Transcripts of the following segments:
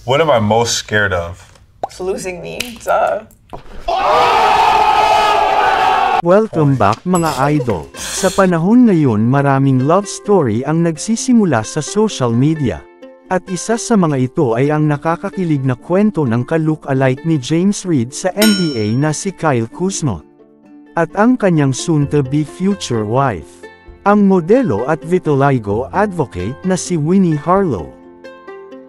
What am I most scared of? Losing me. Duh. Welcome back mga idol. Sa panahon ngayon maraming love story ang nagsisimula sa social media. At isa sa mga ito ay ang nakakakilig na kwento ng ka-look-alike ni James Reid sa NBA na si Kyle Kuzma. At ang kanyang soon-to-be future wife. Ang modelo at vitiligo advocate na si Winnie Harlow.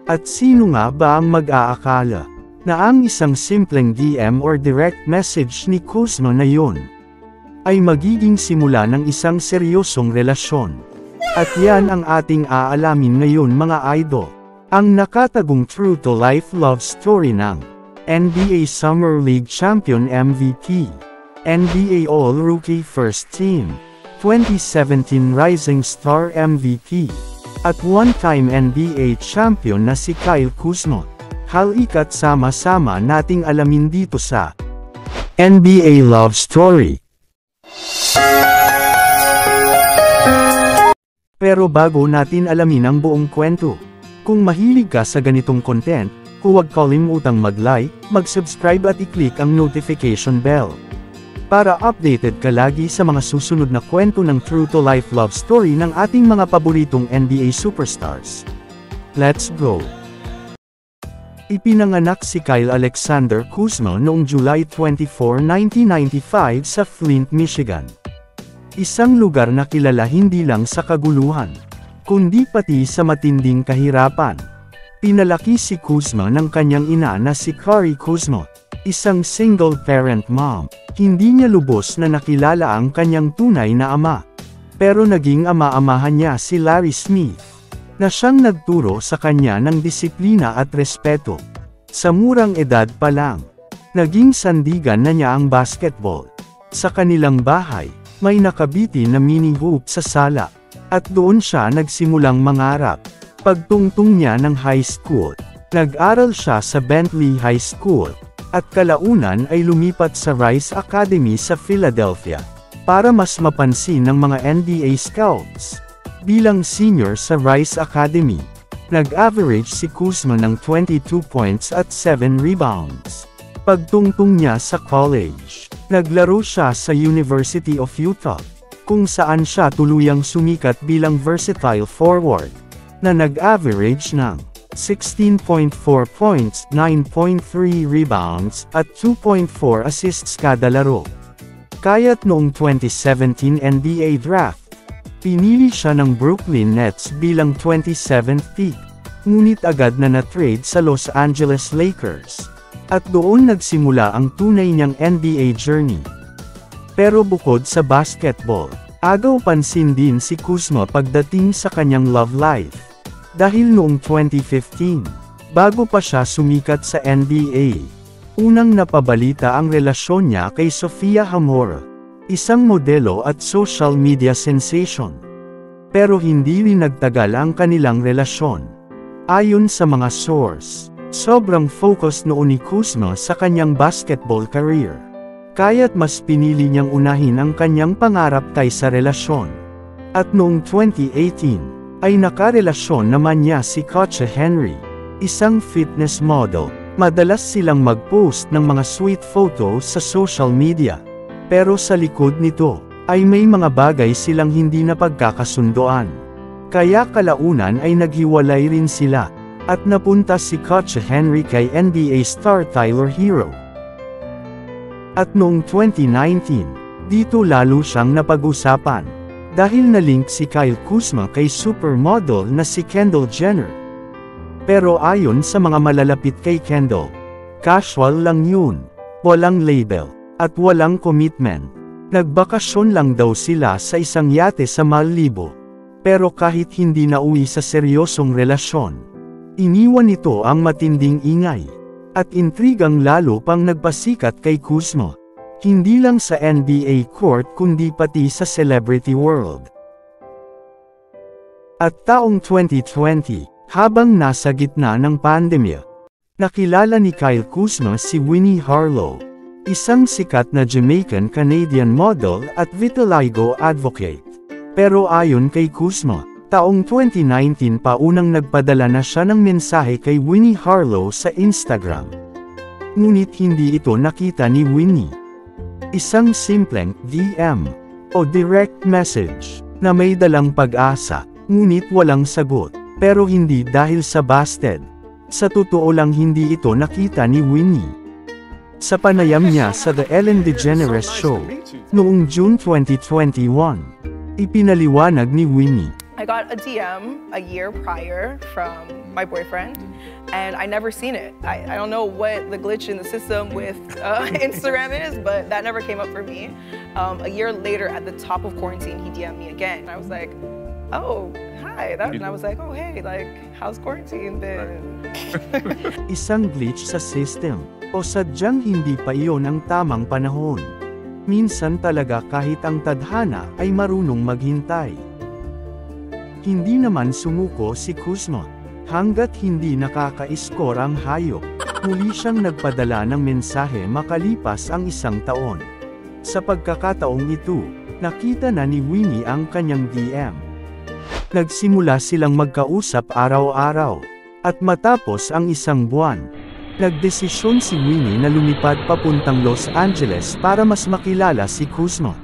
At sino nga ba ang mag-aakala na ang isang simpleng DM or direct message ni Kuzma na yun ay magiging simula ng isang seryosong relasyon. At yan ang ating aalamin ngayon mga idol. Ang nakatagong true-to-life love story ng NBA Summer League Champion MVP, NBA All-Rookie First Team, 2017 Rising Star MVP, at one-time NBA Champion na si Kyle Kuzma. Halika't sama-sama nating alamin dito sa NBA Love Story. Pero bago natin alamin ang buong kwento, kung mahilig ka sa ganitong content, huwag kalimutang mag-like, mag-subscribe at i-click ang notification bell para updated ka lagi sa mga susunod na kwento ng true-to-life love story ng ating mga paboritong NBA superstars. Let's go! Ipinanganak si Kyle Alexander Kuzma noong July 24, 1995 sa Flint, Michigan. Isang lugar na kilala hindi lang sa kaguluhan, kundi pati sa matinding kahirapan. Pinalaki si Kuzma ng kanyang ina na si Kari Kuzma, isang single-parent mom. Hindi niya lubos na nakilala ang kanyang tunay na ama. Pero naging ama-amahan niya si Larry Smith, na siyang nagturo sa kanya ng disiplina at respeto. Sa murang edad pa lang, naging sandigan na niya ang basketball. Sa kanilang bahay, may nakabiti na mini hoop sa sala, at doon siya nagsimulang mangarap. Pagtungtong niya ng high school, nag-aral siya sa Bentley High School, at kalaunan ay lumipat sa Rice Academy sa Philadelphia, para mas mapansin ng mga NBA scouts. Bilang senior sa Rice Academy, nag-average si Kuzma ng 22 points at 7 rebounds. Pagtungtong niya sa college, naglaro siya sa University of Utah, kung saan siya tuluyang sumikat bilang versatile forward, na nag-average ng 16.4 points, 9.3 rebounds, at 2.4 assists kada laro. Kaya't noong 2017 NBA Draft, pinili siya ng Brooklyn Nets bilang 27th pick, ngunit agad na na-trade sa Los Angeles Lakers. At doon nagsimula ang tunay niyang NBA journey. Pero bukod sa basketball, agaw pansin din si Kuzma pagdating sa kanyang love life. Dahil noong 2015, bago pa siya sumikat sa NBA, unang napabalita ang relasyon niya kay Sofia Hamora, isang modelo at social media sensation. Pero hindi rin nagtagal ang kanilang relasyon. Ayon sa mga source, sobrang focus noon ni Kuzma sa kanyang basketball career. Kaya't mas pinili niyang unahin ang kanyang pangarap kaysa relasyon. At noong 2018, ay nakarelasyon naman niya si Katja Henry, isang fitness model. Madalas silang mag-post ng mga sweet photos sa social media. Pero sa likod nito, ay may mga bagay silang hindi napagkakasundoan. Kaya kalaunan ay naghiwalay rin sila, at napunta si Katja Henry kay NBA star Tyler Hero. At noong 2019, dito lalo siyang napag-usapan. Dahil na-link si Kyle Kuzma kay supermodel na si Kendall Jenner. Pero ayon sa mga malalapit kay Kendall, casual lang yun, walang label, at walang commitment. Nagbakasyon lang daw sila sa isang yate sa Maldives. Pero kahit hindi nauwi sa seryosong relasyon, iniwan nito ang matinding ingay, at intrigang lalo pang nagpasikat kay Kuzma. Hindi lang sa NBA court kundi pati sa celebrity world. At taong 2020, habang nasa gitna ng pandemya, nakilala ni Kyle Kuzma si Winnie Harlow, isang sikat na Jamaican-Canadian model at vitiligo advocate. Pero ayon kay Kuzma, Taong 2019 pa unang nagpadala na siya ng mensahe kay Winnie Harlow sa Instagram. Ngunit hindi ito nakita ni Winnie. Isang simpleng DM o direct message na may dalang pag-asa, ngunit walang sagot. Pero hindi dahil sa busted. Sa totoo lang hindi ito nakita ni Winnie. Sa panayam niya sa The Ellen DeGeneres Show, noong June 2021, ipinaliwanag ni Winnie. I got a DM a year prior from my boyfriend, and I never seen it. I don't know what the glitch in the system with Instagram is, but that never came up for me. A year later, at the top of quarantine, he DM'd me again. And I was like, oh, hi. And I was like, oh, hey, like, how's quarantine been? Isang glitch sa system, o sadyang hindi pa iyon ang tamang panahon. Minsan talaga kahit ang tadhana ay marunong maghintay. Hindi naman sumuko si Kuzma. Hanggat hindi nakaka-score ang hayop, muli siyang nagpadala ng mensahe makalipas ang 1 taon. Sa pagkakataong ito, nakita na ni Winnie ang kanyang DM. Nagsimula silang magkausap araw-araw. At matapos ang 1 buwan, nagdesisyon si Winnie na lumipad papuntang Los Angeles para mas makilala si Kuzma.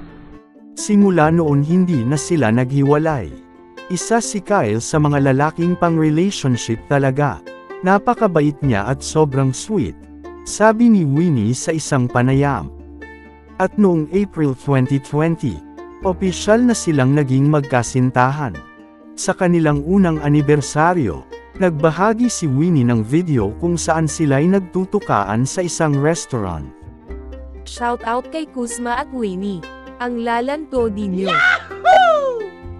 Simula noon hindi na sila naghiwalay. Isa si Kyle sa mga lalaking pang-relationship talaga. Napakabait niya at sobrang sweet, sabi ni Winnie sa isang panayam. At noong April 2020, opisyal na silang naging magkasintahan. Sa kanilang unang anibersaryo, nagbahagi si Winnie ng video kung saan sila'y nagtutukaan sa isang restaurant. Shout out kay Kuzma at Winnie. Ang lalando ninyo.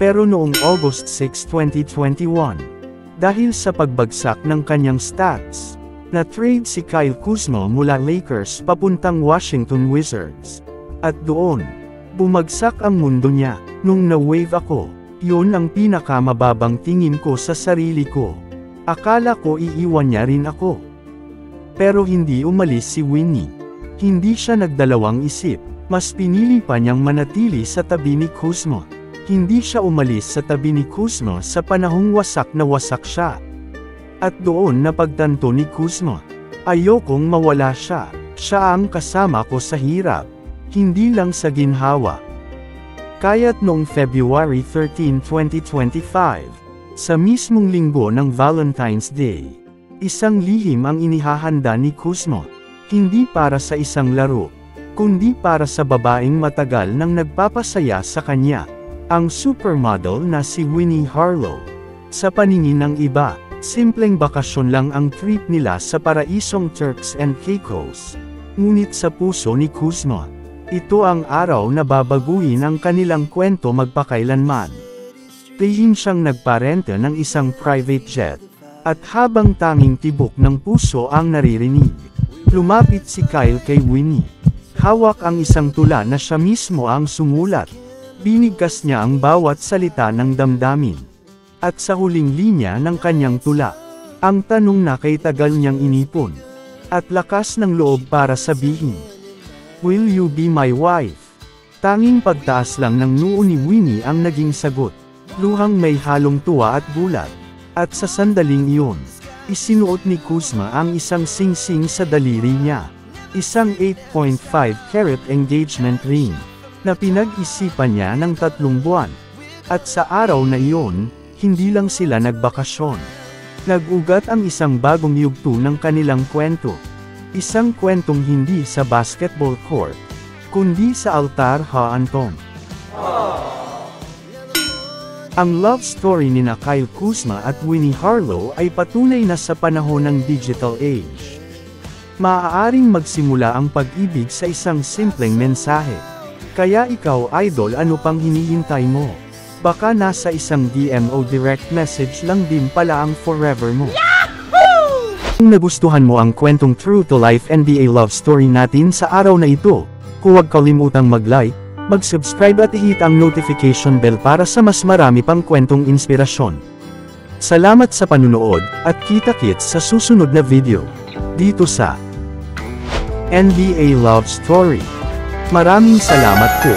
Pero noong August 6, 2021, dahil sa pagbagsak ng kanyang stats, na-trade si Kyle Kuzma mula Lakers papuntang Washington Wizards. At doon, bumagsak ang mundo niya. Nung na-wave ako, yun ang pinakamababang tingin ko sa sarili ko. Akala ko iiwan niya rin ako. Pero hindi umalis si Winnie. Hindi siya nagdalawang isip, mas pinili pa niyang manatili sa tabi ni Kuzma. Hindi siya umalis sa tabi ni Kuzma sa panahong wasak na wasak siya. At doon napagtanto ni Kuzma, ayokong mawala siya. Siya ang kasama ko sa hirap, hindi lang sa ginhawa. Kaya't noong February 13, 2025, sa mismong linggo ng Valentine's Day, isang lihim ang inihahanda ni Kuzma, hindi para sa isang laro, kundi para sa babaeng matagal nang nagpapasaya sa kanya. Ang supermodel na si Winnie Harlow. Sa paningin ng iba, simpleng bakasyon lang ang trip nila sa paraisong Turks and Caicos. Ngunit sa puso ni Kuzma, ito ang araw na babaguhin ang kanilang kwento magpakailanman. Lihim siyang nagparente ng isang private jet. At habang tanging tibok ng puso ang naririnig, lumapit si Kyle kay Winnie. Hawak ang isang tula na siya mismo ang sumulat. Binigkas niya ang bawat salita ng damdamin. At sa huling linya ng kanyang tula, ang tanong na kay tagal niyang inipon. At lakas ng loob para sabihin, "Will you be my wife?" Tanging pagtaas lang ng noo ni Winnie ang naging sagot. Luhang may halong tuwa at gulat. At sa sandaling iyon, isinuot ni Kuzma ang isang singsing sa daliri niya. Isang 8.5 carat engagement ring na pinag-isipan niya ng 3 buwan. At sa araw na iyon, hindi lang sila nagbakasyon. Nag-ugat ang isang bagong yugto ng kanilang kwento. Isang kwentong hindi sa basketball court, kundi sa altar haantong. Ang love story ni Kyle Kuzma at Winnie Harlow ay patunay na sa panahon ng digital age. Maaaring magsimula ang pag-ibig sa isang simpleng mensahe. Kaya ikaw idol, ano pang hinihintay mo? Baka nasa isang DM o direct message lang din pala ang forever mo. Yahoo! Kung nagustuhan mo ang kwentong true to life NBA love story natin sa araw na ito, huwag kalimutang mag-like, mag-subscribe at i-hit ang notification bell para sa mas marami pang kwentong inspirasyon. Salamat sa panunood, at kita-kits sa susunod na video, dito sa NBA Love Story. Maraming salamat po.